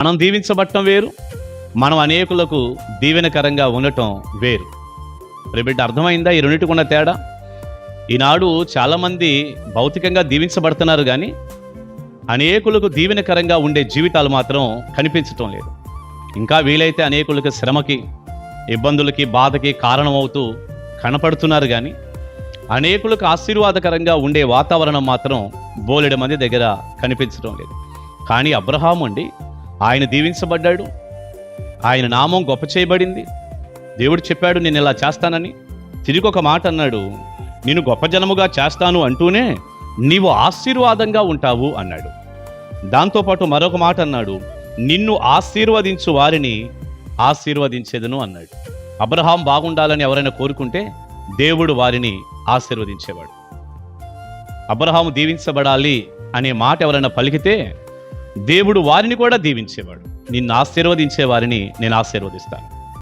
మనం దీవించబడటం వేరు, మనం అనేకులకు దీవెనకరంగా ఉండటం వేరు. ప్రియబిడ్డ, అర్థమైందా ఈ రెండింటికి ఉన్న తేడా? ఈనాడు చాలామంది భౌతికంగా దీవించబడుతున్నారు, కానీ అనేకులకు దీవెనకరంగా ఉండే జీవితాలు మాత్రం కనిపించటం లేదు. ఇంకా వీలైతే అనేకులకు శ్రమకి, ఇబ్బందులకి, బాధకి కారణమవుతూ కనపడుతున్నారు, కానీ అనేకులకు ఆశీర్వాదకరంగా ఉండే వాతావరణం మాత్రం బోలెడు మంది దగ్గర కనిపించడం లేదు. కానీ అబ్రహాము అండి, ఆయన దీవించబడ్డాడు, ఆయన నామం గొప్ప చేయబడింది. దేవుడు చెప్పాడు నేను ఇలా చేస్తానని. తిరిగి ఒక మాట అన్నాడు, నేను గొప్ప జనముగా చేస్తాను అంటూనే నీవు ఆశీర్వాదంగా ఉంటావు అన్నాడు. దాంతోపాటు మరొక మాట అన్నాడు, నిన్ను ఆశీర్వదించు వారిని ఆశీర్వదించేదను అన్నాడు. అబ్రహాం బాగుండాలని ఎవరైనా కోరుకుంటే దేవుడు వారిని ఆశీర్వదించేవాడు. అబ్రహాము దీవించబడాలి అనే మాట ఎవరైనా పలికితే దేవుడు వారిని కూడా దీవించేవాడు. నిన్ను ఆశీర్వదించే వారిని నేను ఆశీర్వదిస్తాను.